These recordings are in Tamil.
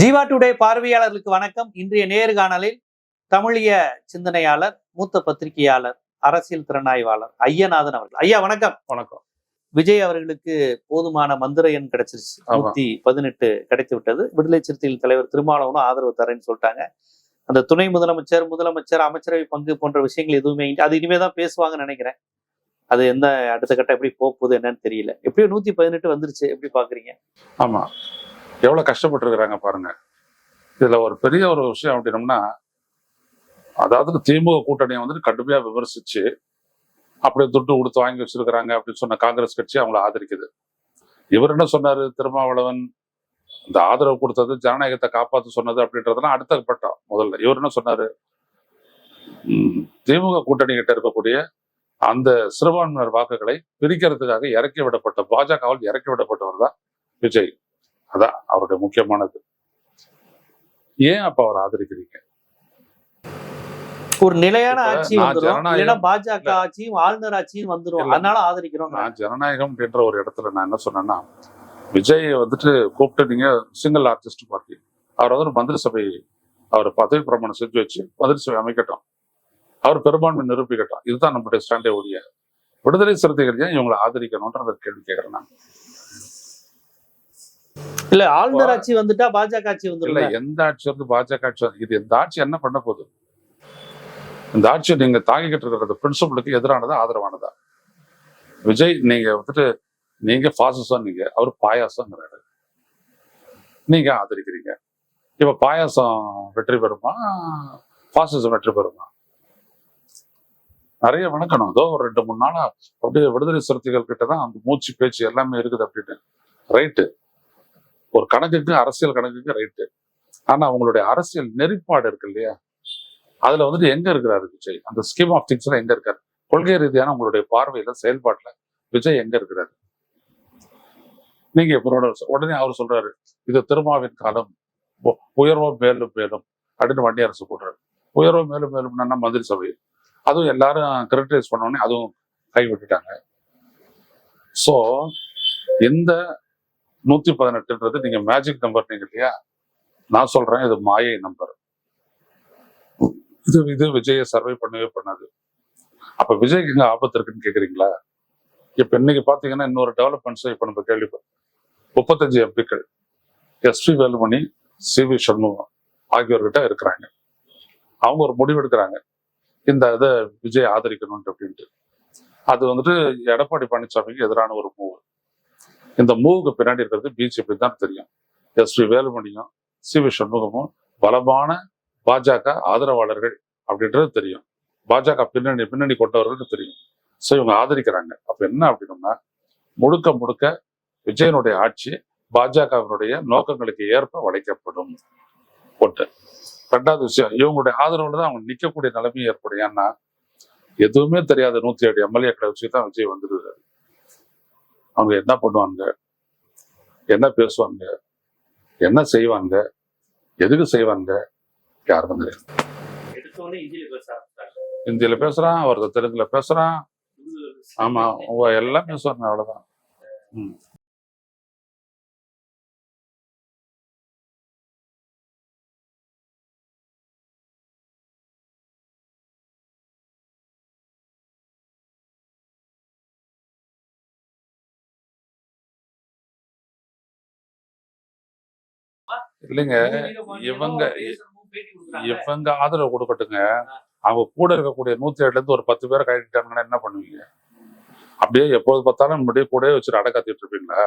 ஜீவா டுடே பார்வையாளர்களுக்கு வணக்கம். இன்றைய நேர்காணலில் தமிழிய சிந்தனையாளர், மூத்த பத்திரிகையாளர், அரசியல் திறனாய்வாளர் ஐயநாதன் அவர்கள். ஐயா வணக்கம். வணக்கம். விஜய் அவர்களுக்கு போதுமான மந்திர எண் கிடைச்சிருச்சு. 118 கிடைத்து விட்டது. விடுதலை சிறுத்தைகள் தலைவர் திருமாவளவனும் ஆதரவு தரேன்னு சொல்லிட்டாங்க. அந்த துணை முதலமைச்சர், அமைச்சரவை பங்கு போன்ற விஷயங்கள் எதுவுமே அது இனிமேதான் பேசுவாங்கன்னு நினைக்கிறேன். அது எந்த அடுத்த கட்டம் எப்படி போகுது என்னன்னு தெரியல. எப்படியும் 118 வந்துருச்சு. எப்படி பாக்குறீங்க? ஆமா, எவ்வளவு கஷ்டப்பட்டு இருக்கிறாங்க பாருங்க. இதுல ஒரு பெரிய ஒரு விஷயம் அப்படின்னம்னா, அதாவது திமுக கூட்டணியை வந்துட்டு கடுமையா விமர்சிச்சு அப்படி துட்டு கொடுத்து வாங்கி வச்சிருக்கிறாங்க அப்படின்னு சொன்ன காங்கிரஸ் கட்சி அவங்கள ஆதரிக்குது. இவர் என்ன சொன்னாரு, திருமாவளவன் இந்த ஆதரவு கொடுத்தது ஜனநாயகத்தை காப்பாற்ற சொன்னது அப்படின்றதெல்லாம் அடுத்த பட்டம். முதல்ல இவர் என்ன சொன்னாரு, திமுக கூட்டணி கிட்ட இருக்கக்கூடிய அந்த சிறுபான்மையினர் வாக்குகளை பிரிக்கிறதுக்காக இறக்கி விடப்பட்ட பாஜகவால் இறக்கி விடப்பட்டவர் தான் விஜய். அதான் அவருடைய முக்கியமானது. ஏன் அப்ப அவர் ஆதரிக்கிறீங்க? ஒரு நிலையான ஆட்சி வந்துடும், பாஜக ஆட்சியும் ஆளுநர் ஆட்சியும் வந்துடும், அதனால ஆதரிக்கிறோம். நான் ஜனநாயகம் அப்படின்ற ஒரு இடத்துல நான் என்ன சொன்னேன்னா, விஜய் வந்துட்டு கூப்பிட்டு நீங்க சிங்கிள் ஆர்டிஸ்ட் பார்ட்டி, அவர் வந்து மந்திரி சபை அவர் பதவி பிரமாணம் செஞ்சு வச்சு மந்திரி சபை அமைக்கட்டும், அவர் பெரும்பான்மை நிரூபிக்கட்டும். இதுதான் நம்முடைய ஸ்டாண்டே ஒழிய விடுதலை சிறுத்தைகள் ஏன் இவங்களை ஆதரிக்கணும்ன்ற அந்த கேள்வி கேட்கிறேன் நான். இல்ல ஆளுநர் ஆட்சி வந்துட்டா பாஜக ஆட்சி வந்துடும். இல்ல எந்த ஆட்சி வந்து பாஜக ஆட்சி, இது இந்த ஆட்சி என்ன பண்ண போகுது? இந்த ஆட்சி நீங்க தாங்கிக்கிட்டு இருக்கிற பிரின்சிபலுக்கு எதிரானதா ஆதரவானதா? விஜய் நீங்க வந்துட்டு நீங்க பாசிசம், நீங்க அவர் பாயாசம்ங்கிறாரு, நீங்க ஆதரிக்கிறீங்க. இப்ப பாயாசம் வெற்றி பெறுமா, பாசிசம் வெற்றி பெறுமா? நிறைய வணக்கணும். ஏதோ ஒரு 2-3 நாளா அப்படியே விடுதலை சிறுத்தைகள் கிட்டதான் அந்த மூச்சு பேச்சு எல்லாமே இருக்குது அப்படின்னு. ரைட்டு, ஒரு கணக்குக்கு அரசியல் கணக்குக்கு ரைட்டு. ஆனா அவங்களுடைய அரசியல் நெறிப்பாடு இருக்கு இல்லையா, அதுல வந்துட்டு எங்க இருக்கிறாரு விஜய்? அந்த ஸ்கீம் ஆஃப் திங்ஸ்ல எங்க இருக்காரு? கொள்கை ரீதியான உங்களுடைய பார்வையில செயல்பாட்டுல விஜய் எங்க இருக்கிறாரு? நீங்க உடனே அவர் சொல்றாரு, இது திருமாவின் காலம், உயர்வோ மேலும் மேலும் அப்படின்னு வண்டி அரசு போடுறாரு. உயர்வோ மேலும் மேலும் மந்திரி சபை, அதுவும் எல்லாரும் கிரிட்டிசைஸ் பண்ணோடனே அதுவும் கைவிட்டுட்டாங்க. சோ இந்த 118ன்றது நீங்க மேஜிக் நம்பர் நீங்க இல்லையா, நான் சொல்றேன் இது மாயை நம்பர். இது விஜயை சர்வை பண்ணவே பண்ணாது. அப்ப விஜய்க்கு எங்க ஆபத்து இருக்குன்னு கேக்குறீங்களா? இப்ப இன்னைக்கு பாத்தீங்கன்னா இன்னொரு டெவலப்மெண்ட்ஸ் இப்ப நம்ம கேள்விப்பட்டோம். 35 எம்பிக்கள் எஸ்.பி. வேலுமணி, சி.வி. சண்முகம் ஆகியோர்கிட்ட இருக்கிறாங்க. அவங்க ஒரு முடிவு எடுக்கிறாங்க, இந்த இதை விஜய் ஆதரிக்கணும் அப்படின்ட்டு. அது வந்துட்டு எடப்பாடி பழனிசாமிக்கு எதிரான ஒரு மூவ். இந்த மூவுக்கு பின்னாடி இருக்கிறது பிஜேபி தான் தெரியும். எஸ்.பி. வேலுமணியும் சி.வி. சண்முகமும் பலமான பாஜக ஆதரவாளர்கள் அப்படின்றது தெரியும். பாஜக பின்னணி கொண்டவர்களுக்கு தெரியும். ஸோ இவங்க ஆதரிக்கிறாங்க. அப்ப என்ன அப்படின்னா, முழுக்க விஜயனுடைய ஆட்சி பாஜகவினுடைய நோக்கங்களுக்கு ஏற்ப வளைக்கப்படும். ஒன்று. ரெண்டாவது விஷயம், இவங்களுடைய ஆதரவுல தான் அவங்க நிக்கக்கூடிய நிலைமையும் ஏற்படும். ஏன்னா எதுவுமே தெரியாத 107 எம்எல்ஏக்களை வச்சுதான் விஜய் வந்துருக்காரு. அவங்க என்ன பண்ணுவாங்க, என்ன பேசுவாங்க, என்ன செய்வாங்க, எதுக்கு செய்வாங்க, யாருக்கும் தெரியாது. இந்தியில பேசுறான், அவர் தெலுங்குல பேசுறான். ஆமா, எல்லாம் பேசுவாங்க, அவ்வளவுதான். இல்லைங்க, இவங்க ஆதரவு கொடுக்கட்டுங்க. அவங்க கூட இருக்கக்கூடிய 107ல இருந்து ஒரு 10 பேரை கைட்டாங்கன்னா என்ன பண்ணுவீங்க? அப்படியே எப்போது பார்த்தாலும் முன்னாடியே கூட வச்சுட்டு அடக்காத்திட்டு இருப்பீங்களா?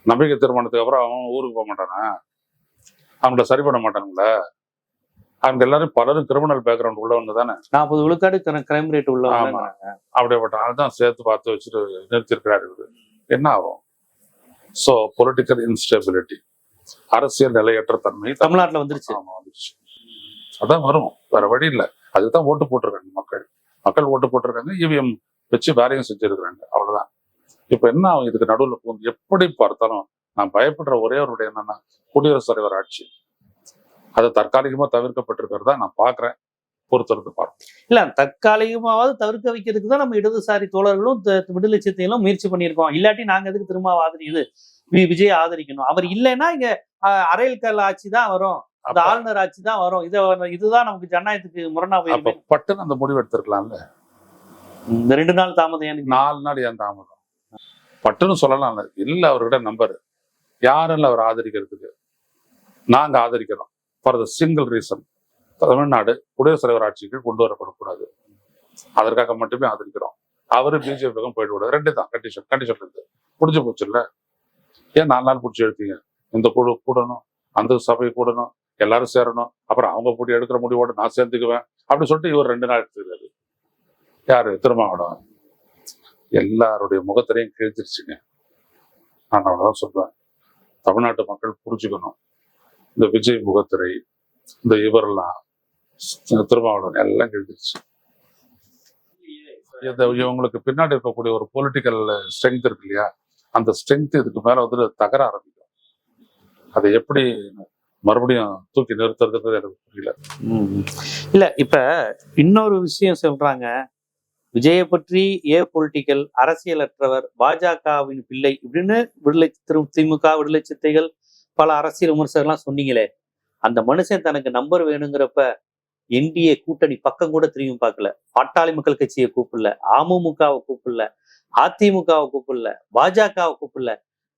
நம்பிக்கை தீர்மானத்துக்கு அப்புறம் அவன் ஊருக்கு போக மாட்டானா? அவங்கள சரி பண்ண மாட்டானுங்களா? அவங்க எல்லாரும் பலரும் கிரிமினல் பேக்ரவுண்ட் உள்ளவங்க தானே. 40 விழுக்காடு கிரைம் ரேட் உள்ள. அப்படிப்பட்ட ஆள்தான் சேர்த்து பார்த்து வச்சுட்டு நிறுத்திருக்கிறாரு இவரு. என்ன ஆகும்? சோ பொலிட்டிக்கல் இன்ஸ்டெபிலிட்டி, அரசியல் நிலையற்ற தன்மை தமிழ்நாட்டுல வந்துருச்சு. அதான் வரும், வேற வழி இல்லை. அதுதான் ஓட்டு போட்டிருக்காங்க மக்கள் ஓட்டு போட்டிருக்காங்க. இவிஎம் வச்சு வேலையும் செஞ்சிருக்கிறாங்க, அவ்வளவுதான். இப்ப என்ன ஆகும்? இதுக்கு நடுவில் போகுது. எப்படி பார்த்தாலும் நான் பயப்படுற ஒரே ஒரு என்னன்னா, குடியரசுத் தலைவர் ஆட்சி. அது தற்காலிகமா தவிர்க்கப்பட்டிருக்கிறதா நான் பாக்குறேன். பொறுத்திருந்து பார்ப்போம். இல்ல தற்காலிகமாவது தவிர்க்க வைக்கிறதுக்கு தான் நம்ம இடதுசாரி தோழர்களும் விடுதலை சிறுத்தைகளும் முயற்சி பண்ணியிருக்கோம். இல்லாட்டி நாங்க எதுக்கு திரும்ப விஜய் ஆதரிக்கணும்? அவர் இல்லைன்னா இங்க அரையல் கல் ஆட்சி தான் வரும், அந்த ஆளுநர் ஆட்சி தான் வரும். இதுதான் நமக்கு ஜனநாயகத்துக்கு முரணா போய் பட்டுன்னு அந்த முடிவு எடுத்திருக்கலாம்ல. இந்த 2 நாள் தாமதம், 4 நாள் ஏன் தாமதம்? பட்டுன்னு சொல்லலாம். இல்ல அவர்கிட்ட நம்பர் யாரும் அவர் ஆதரிக்கிறதுக்கு. நாங்க ஆதரிக்கிறோம் for the single reason, Tamil Nadu குடியரசுத் தலைவர் ஆட்சிக்கு கொண்டு வரப்படக்கூடாது, அதற்காக மட்டுமே ஆதரிக்கிறோம். அவரு பிஜேபி பக்கம் போயிட்டு விடாது. 2 தான் கண்டிஷன் இருந்து முடிஞ்சு போச்சு இல்ல. ஏன் 4 நாள் பிடிச்சி எடுத்தீங்க? இந்த குழு கூடணும், அந்த சபை கூடணும், எல்லாரும் சேரணும், அப்புறம் அவங்க போட்டி எடுக்கிற முடிவோட நான் சேர்ந்துக்குவேன் அப்படின்னு சொல்லிட்டு இவர் 2 நாள் எடுத்துக்கிறாரு. யாரு? திருமாவளவன். எல்லாருடைய முகத்திலையும் கிழிச்சிருச்சுங்க. நான் அவ்வளவுதான் சொல்றேன். தமிழ்நாட்டு மக்கள் புரிஞ்சுக்கணும், இந்த விஜய் முகத்திரை, இந்த இவரெல்லாம் திருமாவளவன் எல்லாம் கிழிச்சிருச்சு. இவங்களுக்கு பின்னாடி இருக்கக்கூடிய ஒரு பொலிட்டிக்கல் ஸ்ட்ரென்த் இருக்கு இல்லையா, அந்த ஸ்ட்ரென்த் இதுக்கு மேல வந்து தகர ஆரம்பிக்கும். அதை எப்படி மறுபடியும் தூக்கி நிறுத்துறதுன்றது எனக்கு புரியல. இல்ல இப்ப இன்னொரு விஷயம் சொல்றாங்க, விஜயை பற்றி பொலிட்டிக்கல், அரசியலற்றவர், பாஜகவின் பிள்ளை இப்படின்னு திமுக விடுதலை சிறுத்தைகள் பல அரசியல் விமர்சகர்லாம் சொன்னீங்களே, அந்த மனுஷன் தனக்கு நம்பர் வேணுங்கிறப்ப என்டிஏ கூட்டணி பக்கம் கூட திரும்பி பார்க்கல. பாட்டாளி மக்கள் கட்சியை கூப்பிடல, அமமுகவை கூப்பிடல, அதிமுகவை கூப்பிடல, பாஜகவை கூப்பிடல,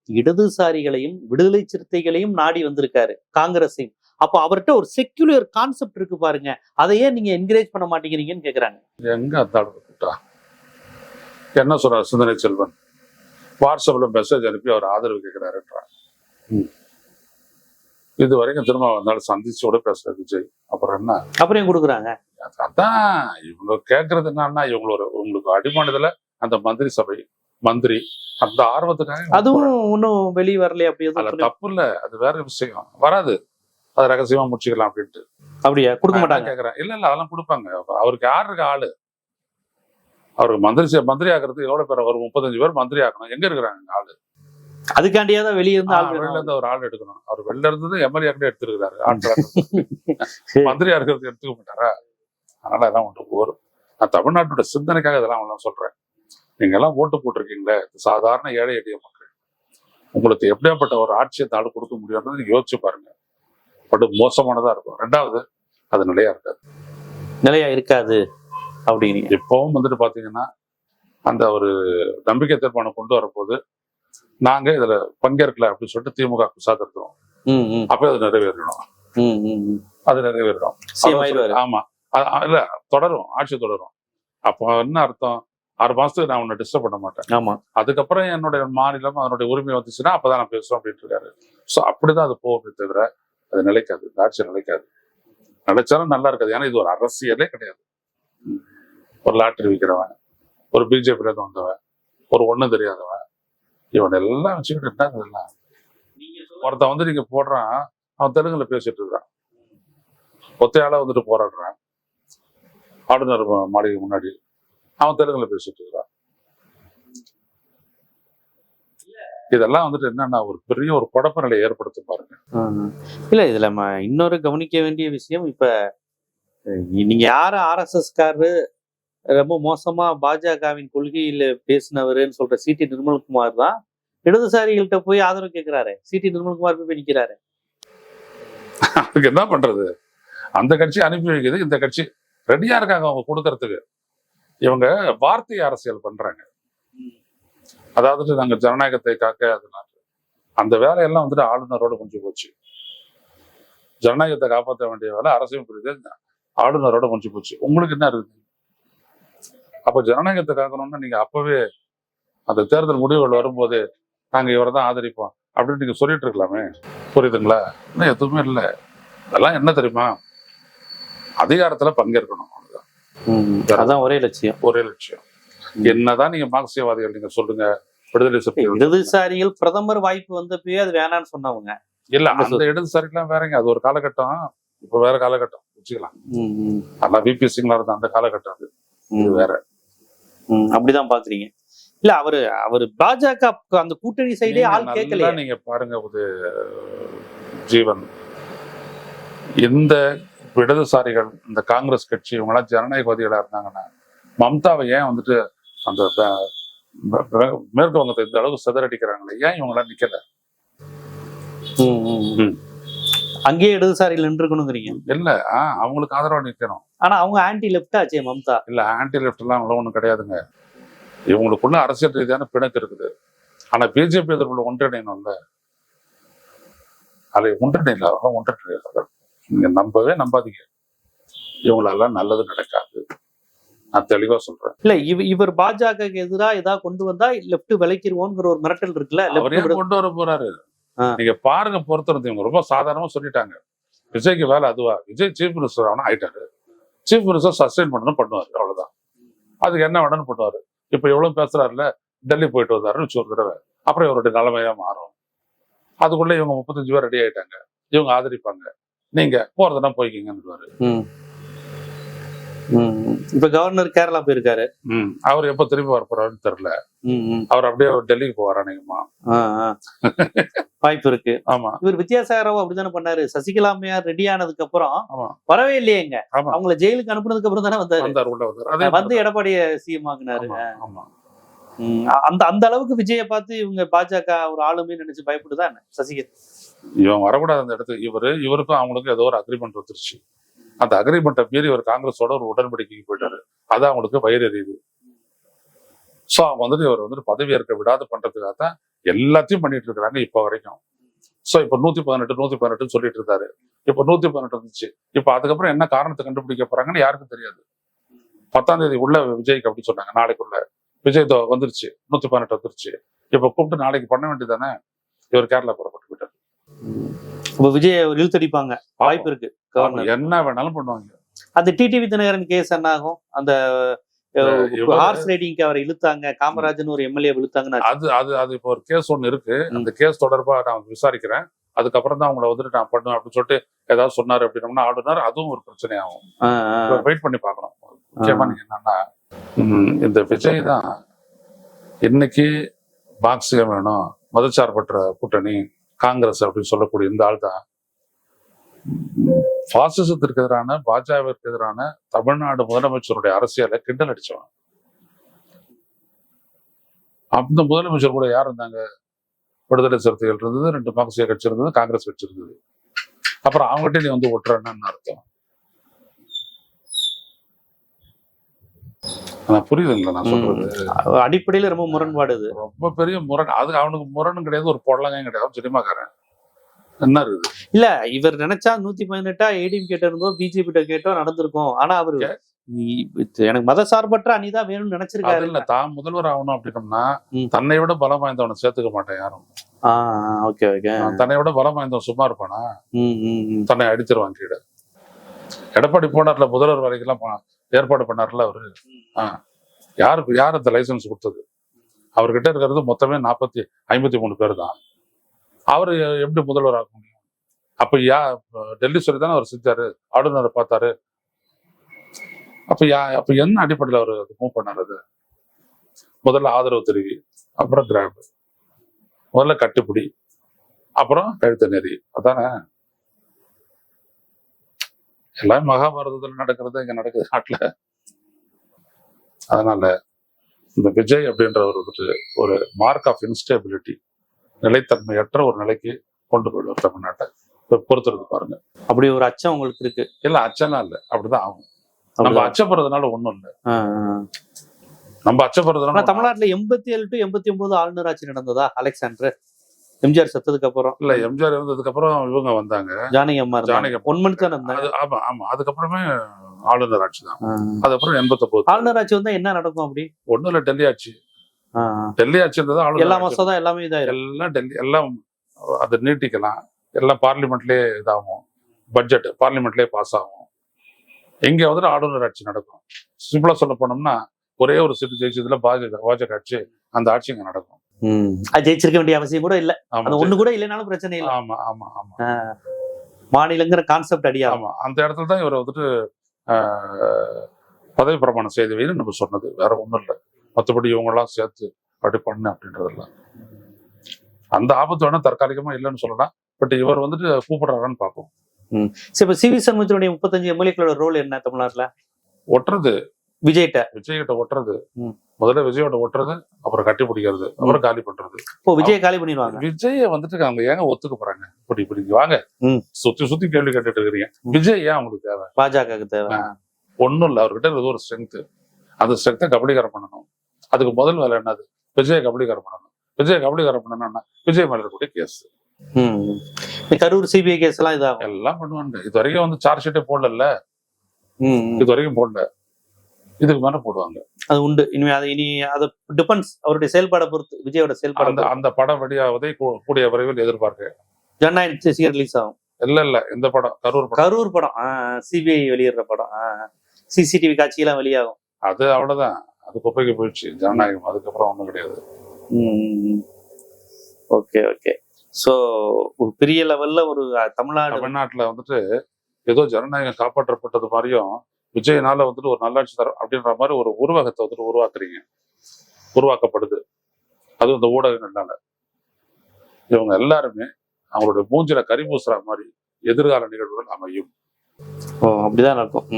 இடதுசாரிகளையும் விடுதலை சிறுத்தைகளையும் நாடி வந்திருக்காரு, காங்கிரஸையும். அப்போ அவர்கிட்ட ஒரு செக்யூலர் கான்செப்ட் இருக்கு பாருங்க, அதையே நீங்க என்கரேஜ் பண்ண மாட்டேங்கிறீங்கன்னு கேக்குறாங்க. எங்க அத்தாடுட்டா என்ன சொல்றாரு சிந்தனை செல்வன்? வாட்ஸ்அப்ல மெசேஜ் அனுப்பி அவர் ஆதரவு கேட்கிறாருன்றாங்க. இது வரைக்கும் திரும்ப வந்தாலும் சந்திச்சோட பேசுற விஜய், அப்புறம் என்ன அப்புறம் கொடுக்குறாங்க? அதான் இவங்க கேட்கறது என்னன்னா, உங்களுக்கு அடிமானதுல அந்த மந்திரி சபை மந்திரி அந்த ஆர்வத்துக்காக, அதுவும் இன்னும் வெளியே வரலையே. அப்படி எதுவும் தப்பு இல்ல, அது வேற விஷயம். வராது, அது ரகசியமா முடிச்சுக்கலாம் அப்படின்ட்டு. அப்படியா? கொடுக்க மாட்டாங்க கேக்குறேன். இல்ல அதெல்லாம் கொடுப்பாங்க. அவருக்கு யாரு இருக்கு ஆளு? அவருக்கு மந்திரி ஆக்குறதுக்கு எவ்வளவு பேர்? ஒரு 35 பேர் மந்திரி ஆக்கணும். எங்க இருக்கிறாங்க ஆளு? அதுக்காண்டியாதான் வெளியே இருந்து ஒரு ஆள் எடுக்கணும். அவர் வெளில இருந்தது எம்எல்ஏ எடுத்துருக்காரு. மந்திரியா இருக்கிறதுக்கு எடுத்துக்க மாட்டாரா? அதனால எல்லாம் ஒன்று போரும். நான் தமிழ்நாட்டோட சிந்தனைக்காக இதெல்லாம் சொல்றேன். நீங்க எல்லாம் ஓட்டு போட்டிருக்கீங்களே, சாதாரண ஏழை எளிய மக்கள், உங்களுக்கு எப்படியாப்பட்ட ஒரு ஆட்சியை தாடு கொடுக்க முடியும்னு நீங்க யோசிச்சு பாருங்க. பட் மோசமானதா இருக்கும். 2வது, அது நிலையா இருக்காது அப்படின்னு இப்பவும் வந்துட்டு பாத்தீங்கன்னா, அந்த ஒரு நம்பிக்கை தீர்மானம் கொண்டு வரப்போது நாங்க இதுல பங்கேற்கல அப்படின்னு சொல்லிட்டு திமுக சாத்திருக்கிறோம். அப்ப அது நிறைவேறணும். ஆமா, இல்ல தொடரும், ஆட்சி தொடரும். அப்போ என்ன அர்த்தம்? 6 மாசத்துக்கு நான் உன்னை டிஸ்டர்ப் பண்ண மாட்டேன். ஆமா, அதுக்கப்புறம் என்னுடைய மாநிலம் அதனுடைய உரிமை வந்துச்சுன்னா அப்பதான் நான் பேசுறோம் அப்படின்ட்டு இருக்காரு. ஸோ அப்படிதான் அது போகுமே தவிர அது நிலைக்காது. இந்த ஆட்சி நிலைக்காது. நினைச்சாலும் நல்லா இருக்காது. ஏன்னா இது ஒரு அரசியலே கிடையாது. ஒரு லாட்டரி விற்கிறவன், ஒரு பிஜேபியில இருந்து வந்தவன், ஒரு ஒண்ணும் தெரியாதவன், இவன் எல்லாம் வச்சுக்கிட்டு இருந்தா ஒருத்தன் வந்து நீங்க போடுறான், அவன் தெலுங்குல பேசிட்டு இருக்கான், ஒத்தையால வந்துட்டு போராடுறான் ஆளுநர் மாளிகை முன்னாடி, அவன் தெலுங்குல பேசிட்டு இருக்கான். இதெல்லாம் வந்துட்டு என்னன்னா ஒரு பெரிய ஒரு குழப்ப நிலையை ஏற்படுத்த பாருங்க. இல்ல இதுல இன்னொரு கவனிக்க வேண்டிய விஷயம், இப்ப நீங்க யாரு ஆர்எஸ்எஸ் காரரு ரொம்ப மோசமா பாஜகவின் கொள்கையில பேசினவருன்னு சொல்ற சிடி நிர்மல்குமார் தான் இடதுசாரிகள்கிட்ட போய் ஆதரவு கேட்கிறாரு. சிடி நிர்மல்குமார் போய் நிக்கிறாரு. அதுக்கு என்ன பண்றது? அந்த கட்சி அனுப்பி வைக்குது, இந்த கட்சி ரெடியா இருக்காங்க அவங்க கொடுக்கறதுக்கு. இவங்க வார்த்தை அரசியல் பண்றாங்க. அதாவது நாங்க ஜனநாயகத்தை காக்க, அதனால அந்த வேலையெல்லாம் வந்துட்டு ஆளுநரோட முடிஞ்சு போச்சு. ஜனநாயகத்தை காப்பாற்ற வேண்டிய வேலை அரசியல் புரியுது, ஆளுநரோட முடிஞ்சு போச்சு. உங்களுக்கு என்ன இருக்குது? அப்ப ஜனநாயகத்தை காக்கணும்னா நீங்க அப்பவே அந்த தேர்தல் முடிவுகள் வரும்போது நாங்க இவரை தான் ஆதரிப்போம் அப்படின்னு நீங்க சொல்லிட்டு இருக்கலாமே. புரியுதுங்களா? இன்னும் எதுவுமே இல்லை. அதெல்லாம் என்ன தெரியுமா? அதிகாரத்துல பங்கேற்கணும். அதான் ஒரே லட்சியம். என்னதான் நீங்க மார்க்சியவாதிகள் நீங்க சொல்லுங்க, இடதுசாரிகள் பிரதமர் வாய்ப்பு வந்தப்பயே அது வேணான்னு சொன்னவங்க இல்ல. அந்த இடதுசாரிலாம் வேறங்க, அது ஒரு காலகட்டம். இப்ப வேற காலகட்டம் வச்சுக்கலாம். அதெல்லாம் விபி சிங்ல இருந்த அந்த காலகட்டம், அது இது வேற. அப்படிதான் பாக்குறீங்க. இல்ல அவரு பாஜக அந்த கூட்டணி சைடே ஆள் கேட்கல. நீங்க பாருங்க, ஜீவன் இந்த இப்ப இடதுசாரிகள் இந்த காங்கிரஸ் கட்சி இவங்கெல்லாம் ஜனநாயகவாதிகளா இருந்தாங்கன்னா மம்தாவை ஏன் வந்துட்டு அந்த மேற்கு வங்கத்தை இந்த அளவுக்கு சிதறடிக்கிறாங்களே, ஏன் இவங்கெல்லாம் நிக்கல? அங்கேயே இடதுசாரிகள் நின்றுக்கணுங்கிறீங்க? இல்ல, அவங்களுக்கு ஆதரவா நிக்கணும். ஆனா அவங்க ஆன்டி லெப்ட் ஆச்சே மம்தா. இல்ல, ஆன்டி லெப்ட் எல்லாம் அவ்வளவு ஒண்ணும் கிடையாதுங்க. இவங்களுக்குள்ள அரசியல் ரீதியான பிணக்கு இருக்குது. ஆனா பிஜேபி எதிர்ப்புள்ள ஒன்றிணையணும்ல, அதை ஒன்றிணையில ஒன்றிணையில. நீங்க நம்பவே நம்பாதீங்க, இவங்களெல்லாம் நல்லது நடக்காது. நான் தெளிவா சொல்றேன். இல்ல இவர் பாஜக எதிராக ஏதாவது கொண்டு வந்தா லெப்ட் விலைக்கிருவோங்கிற ஒரு மிரட்டல் இருக்குல்ல, அவரே கொண்டு வர போறாரு. நீங்க பாருங்க, பொறுத்திருந்து. இவங்க ரொம்ப சாதாரணமா சொல்லிட்டாங்க, விஜய்க்கு வேலை அதுவா? விஜய் சீஃப் மினிஸ்டர் ஆனா ஆயிட்டாரு, சீஃப் மினிஸ்டர் சஸ்டெயின் பண்ணணும் பண்ணுவாரு, அவ்வளவுதான். அதுக்கு என்ன வேணும்னு பண்ணுவாரு. இப்ப எவ்வளவு பேசுறாருல, டெல்லி போயிட்டு வந்தாருன்னு வச்சு ஒரு தடவை, அப்புறம் இவருடைய நிலைமையா மாறும். அதுக்குள்ள இவங்க 35 பேர் ரெடி ஆயிட்டாங்க, இவங்க ஆதரிப்பாங்க, நீங்க போறதுன்னா போய்க்கிங்கன்னு. இப்ப கவர்னர் கேரளா போயிருக்காரு, அவர் எப்ப திரும்பி வர போறாருன்னு தெரியல. அவர் அப்படியே டெல்லிக்கு போவார் அநேகமா, வாய்ப்பு இருக்கு. ஆமா, இவர் வித்யாசாகராவ் அப்படித்தானே பண்ணாரு. சசிகலா அம்மையார் ரெடி ஆனதுக்கு அப்புறம் வரவே இல்லையேங்க, அவங்கள ஜெயிலுக்கு அனுப்புனதுக்கு அப்புறம் தானே வந்தாரு. வந்து எடப்பாடிய சிஎம் ஆக்குனாரு. அந்த அளவுக்கு விஜய பார்த்து இவங்க பாஜக ஒரு ஆளுமே நினைச்சு பயப்படுதான் சசிகலா. இவன் வரக்கூடாது அந்த இடத்துக்கு. இவருக்கும் அவங்களுக்கும் ஏதோ ஒரு அக்ரிமெண்ட் வந்துருச்சு. அந்த அக்ரிமெண்ட்டை மீறி ஒரு காங்கிரஸோட ஒரு உடன்படிக்கைக்கு போயிட்டாரு. அது அவங்களுக்கு வயிறு எரியுது. சோ அவங்க வந்துட்டு இவர் வந்துட்டு பதவி ஏற்க விடாது பண்றதுக்காக தான் எல்லாத்தையும் பண்ணிட்டு இருக்கிறாங்க இப்ப வரைக்கும். சோ இப்ப 118 சொல்லிட்டு இருந்தாரு, இப்ப 118 வந்துச்சு. இப்ப அதுக்கப்புறம் என்ன காரணத்தை கண்டுபிடிக்க போறாங்கன்னு யாருக்கும் தெரியாது. 10ஆம் தேதி உள்ள விஜய்க்கு அப்படி சொன்னாங்க, நாளைக்குள்ள விஜய் வந்துருச்சு, 118 வந்துருச்சு, இப்ப கூப்பிட்டு நாளைக்கு பண்ண வேண்டியதானே. இவர் கேரளா புறப்பட்டு போயிட்டாரு. விஜய் இழுத்தடிப்பாங்க வாய்ப்பு இருக்கு, என்ன வேணாலும் பண்ணுவாங்க. அந்த டிடிவி தினகரன் கேஸ் என்ன ஆகும்? அந்த ஹார்ஸ் ரைடிங்க்கு அவரை இழுத்தாங்க, காமராஜன் ஒரு எம்எல்ஏ இழுத்தாங்க. அது இப்போ ஒரு கேஸ் ஒண்ணு இருக்கு. அந்த கேஸ் தொடர்பா நான் விசாரிக்கிறேன், அதுக்கப்புறம் தான் அவங்கள வந்துட்டு நான் பண்ணுவேன் அப்படின்னு சொல்லிட்டு ஏதாவது சொன்னாரு அப்படின்னா ஆளுநர், அதுவும் ஒரு பிரச்சனையாகும். வெயிட் பண்ணி பார்க்கணும். முக்கியமா நீங்க என்னன்னா, இந்த விஜய் தான் இன்னைக்கு மார்க்சியம் வேணும், மதச்சார்பற்ற கூட்டணி காங்கிரஸ் அப்படின்னு சொல்லக்கூடிய இந்த ஆள் தான் பாசிசத்திற்கு எதிரான, பாஜகவிற்கு எதிரான தமிழ்நாடு முதலமைச்சருடைய அரசியலை கிண்டல் அடிச்சவன். அந்த முதலமைச்சர் கூட யார் இருந்தாங்க? விடுதலை சிறுத்தைகள் இருந்தது, 2 மார்க்சிய கட்சி இருந்தது, காங்கிரஸ் கட்சி இருந்தது. அப்புறம் அவங்ககிட்ட நீ வந்து ஒட்டுறன்னு அர்த்தம். ஆனா புரியுதுங்களா நான் சொல்றது? அடிப்படையில ரொம்ப முரண்பாடு, ரொம்ப பெரிய முரண். அது அவனுக்கு முரணும் கிடையாது, ஒரு பொடலங்கையும் கிடையாது, சினிமாக்காரன். என்ன இருக்குது? இல்ல இவர் நினைச்சா 118 ஏடிஎம் கேட்ட இருந்தோ பிஜேபி கேட்டோ நடந்திருக்கும். ஆனா அவரு எனக்கு மத சார்பற்ற அணிதான் வேணும்னு நினைச்சிருக்காரு. இல்ல, தான் முதல்வர் ஆகணும் அப்படின்னம்னா தன்னை விட பலம் வாய்ந்தவனை சேர்த்துக்க மாட்டேன் யாரும். தன்னை விட பலம் வாய்ந்தவன் சும்மா இருப்பானா? தன்னை அடிச்சிருவான் கீழே. எடப்பாடி போனார்ல, முதல்வர் வரைக்கும் ஏற்பாடு பண்ணார்ல அவரு. யார் அந்த லைசன்ஸ் கொடுத்தது? அவர்கிட்ட இருக்கிறது மொத்தமே 53 பேர் தான். அவரு எப்படி முதல்வர் ஆக முடியும்? அப்ப டெல்லி சொல்லி தானே அவர் செஞ்சாரு, ஆளுநரை பார்த்தாரு. அப்ப என்ன அடிப்படையில் அவர் மூவ் பண்ணாரு? அது முதல்ல ஆதரவு தெரிவி, அப்புறம் கிராப், முதல்ல கட்டுப்பிடி, அப்புறம் கழுத்து நெறி. அதானே எல்லாம் மகாபாரதத்துல நடக்கிறது இங்க நடக்குது நாட்டுல. அதனால இந்த விஜய் அப்படின்றவர் ஒரு மார்க் ஆஃப் இன்ஸ்டேபிலிட்டி, நிலைத்தன்மையற்ற ஒரு நிலைக்கு கொண்டு போயிடுவார் தமிழ்நாட்டை. பொறுத்திருந்து பாருங்க. அப்படி ஒரு அச்சம் உங்களுக்கு இருக்கு? இல்ல, அச்சம்லாம் இல்ல, அப்படிதான் ஆகும். நம்ம அச்சப்படுறதுனால ஒண்ணும் இல்ல. நம்ம அச்சப்படுறதுனால தமிழ்நாட்டுல 87 to 89 ஆளுநர் ஆட்சி நடந்ததா அலெக்சாண்டர்? எம்ஜிஆர் செத்ததுக்கு அப்புறம் இல்ல, எம்ஜிஆர் இருந்ததுக்கு அப்புறம் இவங்க வந்தாங்க, ஜானகி அம்மா. 1 மந்த் தான் இருந்தாங்க. ஆமா ஆமா, அதுக்கப்புறமே ஆளுநர் ஆட்சி தான். அதுக்கப்புறம் 89 ஆளுநர் ஆட்சி வந்தா என்ன நடக்கும்? அப்படி ஒண்ணும் இல்ல, டெல்லி ஆட்சி. டெல்லி ஆட்சி இருந்தது, எல்லா மசோதா எல்லாமே எல்லாம் டெல்லி, எல்லாம் அதை நீட்டிக்கலாம், எல்லாம் பார்லிமெண்ட்லயே இதாகும், பட்ஜெட் பார்லிமெண்ட்லயே பாஸ் ஆகும். இங்க வந்துட்டு ஆளுநர் ஆட்சி நடக்கும். சிம்பிளா சொல்ல போனோம்னா ஒரே ஒரு சீட்டு ஜெயிச்சதுல பாஜக ஆட்சி, அந்த ஆட்சி இங்க நடக்கும். ஜெயிச்சிருக்க வேண்டிய அவசியம் கூட இல்ல, ஒண்ணு கூட இல்லைனாலும் பிரச்சனை இல்லை. ஆமா ஆமா ஆமா, மாநிலங்கிற கான்செப்ட் அடியா. ஆமா, அந்த இடத்துல தான் இவர் வந்துட்டு பதவி பிரமாணம் செய்து வைன்னு நம்ம சொன்னது, வேற ஒண்ணும் இல்லை. மற்றபடி இவங்க எல்லாம் சேர்த்து அப்படி பண்ணு அப்படின்றதெல்லாம் அந்த ஆபத்து வேணா தற்காலிகமா இல்லைன்னு சொல்லலாம். பட் இவர் வந்துட்டு கூப்பிடுறாருன்னு பார்ப்போம். சரி, இப்ப சிவி சண்முகத்தினுடைய 35 எம்எல்ஏக்களோட ரோல் என்ன தமிழ்நாட்டுல? ஒட்டுறது விஜய்கிட்ட விஜய்கிட்ட ஒட்டுறது. ம். முதல்ல விஜயோட ஒட்டுறது, அப்புறம் கட்டி பிடிக்கிறது, அப்புறம் காலி பண்றது. இப்போ விஜய் காலி பண்ணிடுவாங்க. விஜய வந்துட்டு அவங்க ஏங்க ஒத்துக்க போறாங்க? இப்படி வாங்க, சுத்தி கேள்வி கேட்டுட்டு இருக்கிறீங்க. விஜய் ஏன் அவங்களுக்கு தேவை? பாஜகவுக்கு தேவை ஒண்ணும் இல்ல. அவர்கிட்ட ஏதோ ஒரு ஸ்ட்ரென்த், அந்த ஸ்ட்ரென்த்தை கபலீகரம் பண்ணணும். அதுக்கு முதல் வேலை என்னது? விஜய் கபலீகரம் பண்ணணும். விஜய் கபலீகரம் பண்ணணும்னா விஜய் மேல இருக்கக்கூடிய கேஸ், கரூர் சிபிஐ கேஸ் எல்லாம் இதாகும், எல்லாம் பண்ணுவாங்க. இது வரைக்கும் வந்து சார்ஜ் ஷீட்டே போடல, இது வரைக்கும் போடல. இதுக்கு மேல போடுவாங்க. அது உண்டு. இனிமே அது அது டிபெண்ட்ஸ் அவருடைய செயல்பாடை பொறுத்து, விஜயோட செயல்பாடு. அந்த படம் வெளியாவதை கூடிய விரைவில் எதிர்பார்க்க. ஜனநாயகம் ரிலீஸ் ஆகும். இல்ல இந்த படம் கரூர் படம் சிபிஐ வெளியிடுற படம், சிசிடிவி காட்சி எல்லாம் வெளியாகும். அது அவ்வளவுதான், அது குப்பைக்கு போயிடுச்சு ஜனநாயகம். அதுக்கப்புறம் ஒண்ணும் கிடையாது. Okay okay. சோ ஒரு பெரிய லெவல்ல ஒரு தமிழ்நாட்டுல வந்துட்டு ஏதோ ஜனநாயகம் காப்பாற்றப்பட்டது மாதிரியும் விஜயனால வந்துட்டு ஒரு நல்லாட்சி தரம் அப்படின்ற மாதிரி ஒரு உருவகத்தை வந்துட்டு உருவாக்கப்படுது. அதுவும் இந்த ஊடகங்கள்னால. இவங்க எல்லாருமே அவங்களுடைய மூஞ்சில கறி பூசுற மாதிரி எதிர்கால நிகழ்வுகள் அமையும். அப்படிதான் நடக்கும்.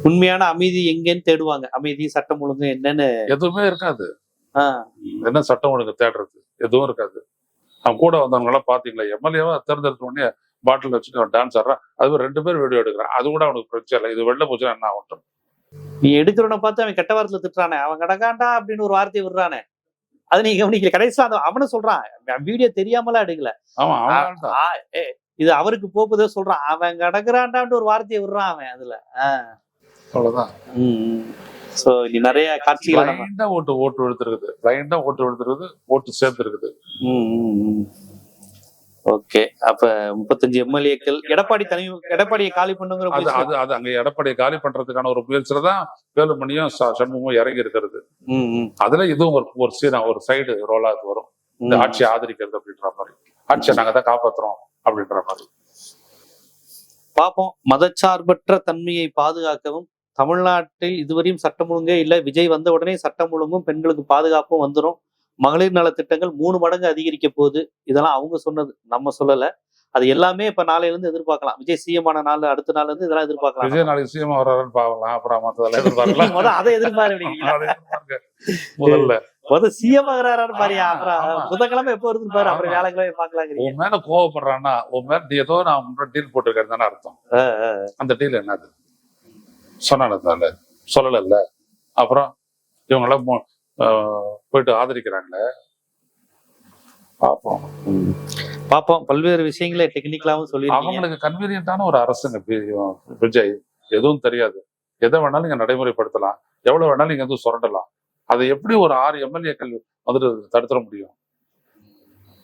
உண்மையான அமைதி எங்கன்னு தேடுவாங்க. அமைதி, சட்டம் ஒழுங்கு என்னன்னு எதுவுமே இருக்காது. என்ன சட்டம் ஒழுங்கு தேடுறது? எதுவும் இருக்காது. அவன் கூட வந்தவங்க எல்லாம் பாத்தீங்களா, எம்எல்ஏவா தேர்ந்தெடுத்த உடனே பாட்டில் வச்சுட்டு அவன் டான்ஸ் ஆடுறான். அது 2 பேர் வீடியோ எடுக்கிறான். அது கூட அவனுக்கு பிரச்சனை இல்லை. இது வெளில போச்சுன்னா என்ன ஆகட்டும். நீ எடுக்கிறவனை பார்த்து அவன் கெட்ட வாரத்துல திட்டுறானே, அவன் கடகாண்டா அப்படின்னு ஒரு வார்த்தையை விடுறானே, அது நீ கவனிக்கல. கடைசியில அவனு சொல்றான், வீடியோ தெரியாமலாம் எடுக்கல. இது அவருக்கு போகுதோ சொல்றான், அவன் கடக்குறான்டான்னு ஒரு வார்த்தையை விடுறான் அவன் அதுல. அவ்வளவுதான். சோ இது நிறைய காட்சிகள். ஓட்டு விழுத்துருக்குது, ஓட்டு சேர்த்துருக்குது. ஓகே. அப்ப 35 எம்எல்ஏக்கள் எடப்பாடியை காலி பண்ணுங்கிற அது அங்க எடப்பாடியை காலி பண்றதுக்கான ஒரு முயற்சியில தான் வேலுமணியும் சண்முகமும் இறங்கி இருக்கிறது. அதுல இதுவும் ஒரு சீனா ஒரு சைடு ரோலா வரும். இந்த ஆட்சியை ஆதரிக்கிறது அப்படின்ற மாதிரி, ஆட்சியை நாங்க தான் காப்பாத்துறோம் அப்படின்ற மாதிரி. பாப்போம். மதச்சார்பற்ற தன்மையை பாதுகாக்கவும் தமிழ்நாட்டில் இதுவரையும் சட்டம் ஒழுங்கே இல்லை. விஜய் வந்த உடனே சட்டம் ஒழுங்கும் பெண்களுக்கு பாதுகாப்பும் வந்துடும். மகளிர் நல திட்டங்கள் 3 மடங்கு அதிகரிக்க போகுது. இதெல்லாம் அவங்க சொன்னது, நம்ம சொல்லல. அது எல்லாமே இப்ப நாளையில இருந்து எதிர்பார்க்கலாம். விஜய் சிஎம் ஆன நாள் அடுத்த நாள் இருந்து இதெல்லாம் எதிர்பார்க்கலாம். விஜய் நாளைக்கு சிஎம் வர்றாருன்னு பாக்கலாம். அப்புறம் மத்ததெல்லாம் எதிர்பார்க்கலாம். அதை எதிர்பார்க்க சிஎம் ஆகிறாரான்னு பாரியா. அப்புறம் புதன்கிழமை எப்போ வருதுன்னு பாரு, அப்புறம் வியாழக்கிழமை பாக்கலாம். உன் மேல கோவப்படுறான்னா உன் மேல ஏதோ நான் முன்னாடி டீல் போட்டிருக்கேன் தானே அர்த்தம். அந்த டீல் என்னது சொன்னால சொல்லல. அப்புறம் இவங்க எல்லாம் போயிட்டு ஆதரிக்கிறாங்களே, பாப்போம். பல்வேறு விஷயங்களை டெக்னிக்கலாவும் சொல்லி அவங்களுக்கு கன்வீனியன்டான ஒரு அரசுங்க விஜய். எதுவும் தெரியாது, எதை வேணாலும் நீங்க நடைமுறைப்படுத்தலாம், எவ்வளவு வேணாலும் நீங்க வந்து சுரண்டலாம். அதை எப்படி ஒரு 6 எம்எல்ஏக்கள் வந்துட்டு தடுத்துட முடியும்?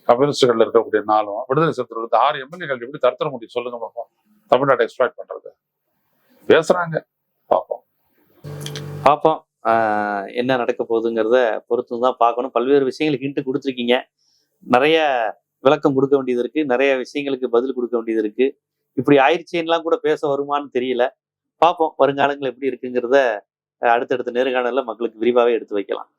கம்யூனிஸ்டுகள் இருக்கக்கூடிய 4 விடுதலை சிறுத்தைகள் 6 எம்எல்ஏக்கள் எப்படி தடுத்துட முடியும் சொல்லுங்க பார்ப்போம். தமிழ்நாட்டை எக்ஸ்ப்ளாய்ட் பண்றது பேசுறாங்க. பாப்போம் என்ன நடக்க போகுதுங்கிறத பொறுத்து தான் பார்க்கணும். பல்வேறு விஷயங்களுக்கு ஹிண்ட் கொடுத்துருக்கீங்க. நிறைய விளக்கம் கொடுக்க வேண்டியது இருக்கு, நிறைய விஷயங்களுக்கு பதில் கொடுக்க வேண்டியது இருக்கு. இப்படி ஆயிடுச்சேன்லாம் கூட பேச வருமானு தெரியல. பார்ப்போம் வருங்காலங்கள் எப்படி இருக்குங்கிறத அடுத்தடுத்த நேர்காணல்ல மக்களுக்கு விரிவாகவே எடுத்து வைக்கலாம்.